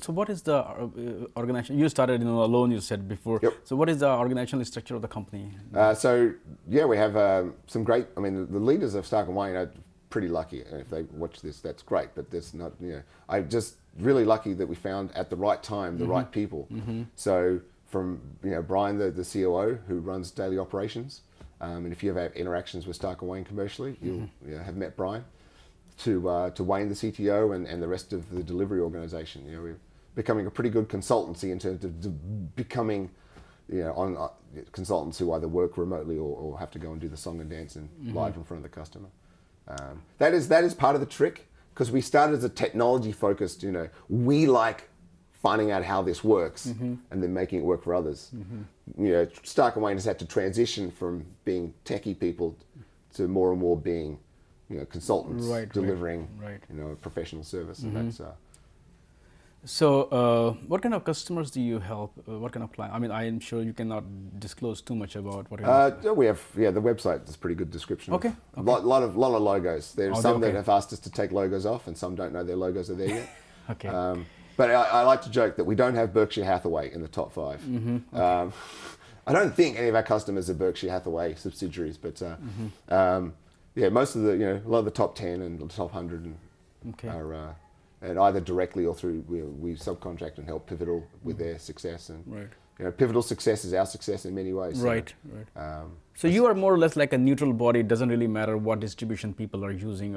So what is the organization? You started alone, you said before. Yep. So what is the organizational structure of the company? So yeah, we have some great, I mean, the leaders of Stark and Wayne are pretty lucky. And if they watch this, that's great, but there's not, I'm just really lucky that we found at the right time, the right people. So from, Brian, the COO who runs daily operations, and if you ever have interactions with Stark and Wayne commercially, you'll have met Brian, to Wayne, the CTO, and the rest of the delivery organization. We're becoming a pretty good consultancy in terms of becoming, consultants who either work remotely or have to go and do the song and dance and live in front of the customer. That is part of the trick, because we started as a technology focused, we like finding out how this works and then making it work for others. Stark and Wayne has had to transition from being techie people to more and more being consultants delivering professional service. And that's So what kind of customers do you help? What kind of client? I mean, I am sure you cannot disclose too much about what we have. The website is a pretty good description. Okay. A lot of logos. There's some that have asked us to take logos off, and some don't know their logos are there yet. Okay. But I like to joke that we don't have Berkshire Hathaway in the top 5. I don't think any of our customers are Berkshire Hathaway subsidiaries, but most of the a lot of the top 10 and the top 100 are and either directly or through we subcontract and help Pivotal with their success. And Pivotal success is our success in many ways. So you are more or less like a neutral body. It doesn't really matter what distribution people are using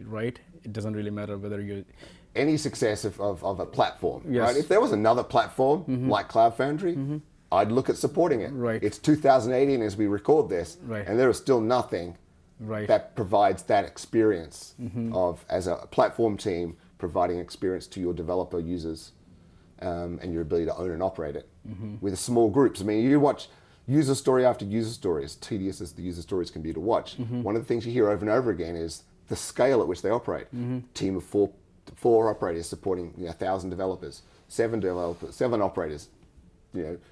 right? It doesn't really matter whether you any success of a platform. Right? If there was another platform like Cloud Foundry, I'd look at supporting it. It's 2018 as we record this, and there is still nothing that provides that experience of, as a platform team, providing experience to your developer users and your ability to own and operate it with small groups. I mean, you watch user story after user story, as tedious as the user stories can be to watch. One of the things you hear over and over again is the scale at which they operate. Team of four operators supporting 1,000 developers, 7 operators,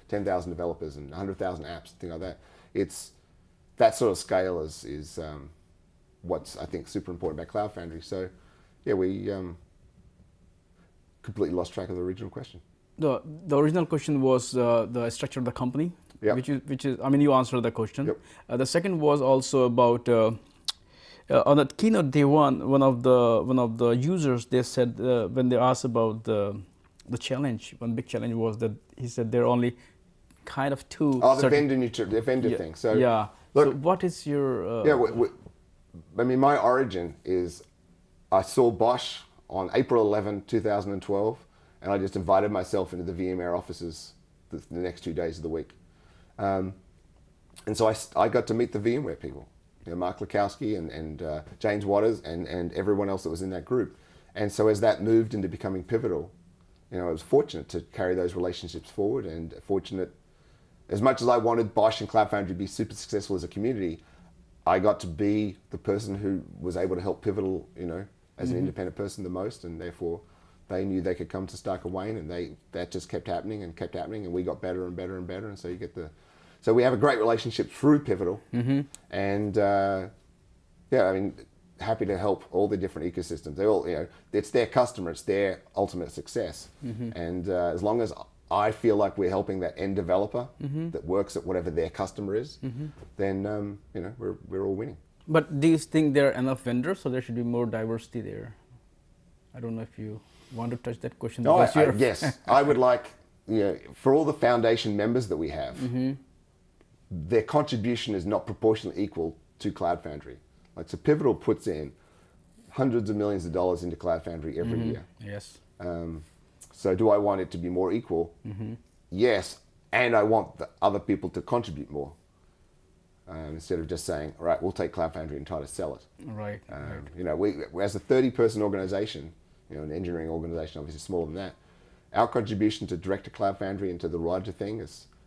10,000 developers and 100,000 apps, things like that. It's that sort of scale is what's, I think, super important about Cloud Foundry. So yeah, we completely lost track of the original question. The original question was the structure of the company, which is I mean, you answered the question. The second was also about on the keynote day one of the users, they said when they asked about the challenge, one big challenge was that he said there are only kind of 2. Oh, the vendor thing. So look, so what is your I mean, my origin is I saw Bosch on April 11, 2012, and I just invited myself into the VMware offices the next 2 days of the week. And so I got to meet the VMware people, Mark Lukowski and James Waters and everyone else that was in that group. And so as that moved into becoming Pivotal, I was fortunate to carry those relationships forward, and fortunate, as much as I wanted Bosch and Cloud Foundry to be super successful as a community, I got to be the person who was able to help Pivotal, as an independent person the most, and therefore they knew they could come to Stark and Wayne, and that just kept happening, and we got better and better and better, and so you get so we have a great relationship through Pivotal, and I mean, happy to help all the different ecosystems. They all, it's their customer, it's their ultimate success, and as long as I feel like we're helping that end developer that works at whatever their customer is, then we're all winning. But do you think there are enough vendors, so there should be more diversity there? I don't know if you want to touch that question. Yes, I would like, for all the foundation members that we have, their contribution is not proportionally equal to Cloud Foundry. Like, so Pivotal puts in hundreds of millions of dollars into Cloud Foundry every year. Yes. So do I want it to be more equal? Yes, and I want the other people to contribute more. Instead of just saying, all right, we'll take Cloud Foundry and try to sell it. Right. We as a 30-person organization, an engineering organization, obviously smaller than that, our contribution to direct to Cloud Foundry and to the Roger thing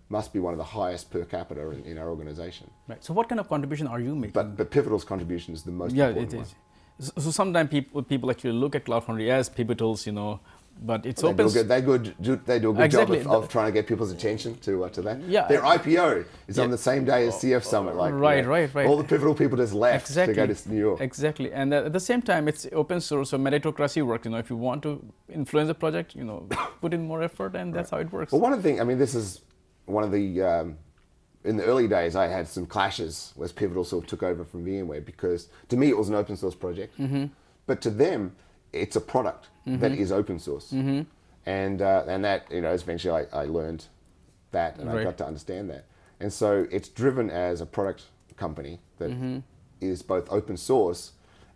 must be one of the highest per capita in our organization. Right. So what kind of contribution are you making? But Pivotal's contribution is the most important one. So sometimes people actually look at Cloud Foundry as Pivotal's, but it's They open. they do a good Exactly. job of trying to get people's attention to that. Yeah. Their IPO is on the same day as CF Summit. Like, right. All the pivotal people just left to go to New York. Exactly, and at the same time, it's open source, so meritocracy works. If you want to influence a project, put in more effort, and that's how it works. Well, one of the things, I mean, this is one of the, in the early days, I had some clashes as Pivotal sort of took over from VMware, because to me it was an open source project, but to them it's a product that is open source, and that eventually I learned that, and I got to understand that, and so it's driven as a product company that is both open source,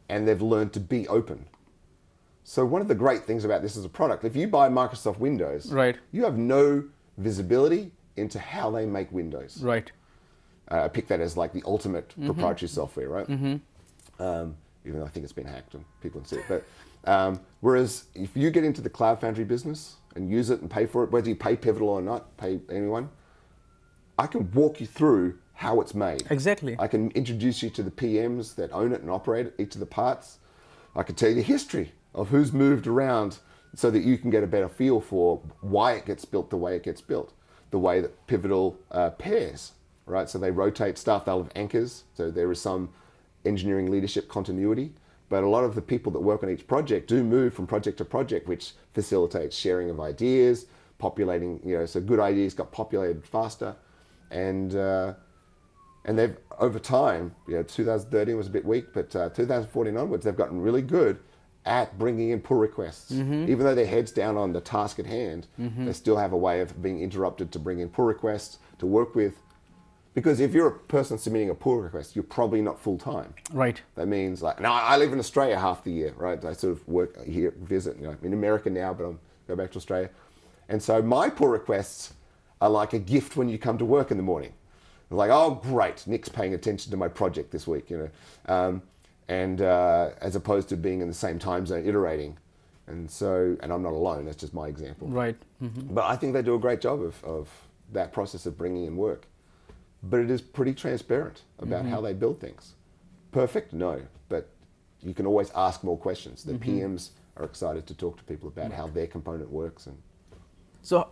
and they've learned to be open. So one of the great things about this as a product, if you buy Microsoft Windows, you have no visibility into how they make Windows. Right. I pick that as like the ultimate proprietary software, right? Even though I think it's been hacked and people can see it. But whereas if you get into the Cloud Foundry business and use it and pay for it, whether you pay Pivotal or not, pay anyone, I can walk you through how it's made. Exactly. I can introduce you to the PMs that own it and operate it, each of the parts. I can tell you the history of who's moved around so that you can get a better feel for why it gets built the way it gets built. The way that Pivotal pairs, right? So they rotate stuff, they'll have anchors, so there is some engineering leadership continuity, but a lot of the people that work on each project do move from project to project, which facilitates sharing of ideas, populating, so good ideas got populated faster, and they've, over time, 2013 was a bit weak, but 2014 onwards, they've gotten really good at bringing in pull requests. Even though their head's down on the task at hand, they still have a way of being interrupted to bring in pull requests to work with. Because if you're a person submitting a pull request, you're probably not full-time. Right. That means, like, now I live in Australia half the year, right? I sort of work here, visit, I'm in America now, but I'm go back to Australia. And so my pull requests are like a gift when you come to work in the morning. Like, oh, great, Nick's paying attention to my project this week, and as opposed to being in the same time zone iterating. And I'm not alone, that's just my example. Right. But I think they do a great job of that process of bringing in work. But it is pretty transparent about how they build things. Perfect? No, but you can always ask more questions. The PMs are excited to talk to people about how their component works. And so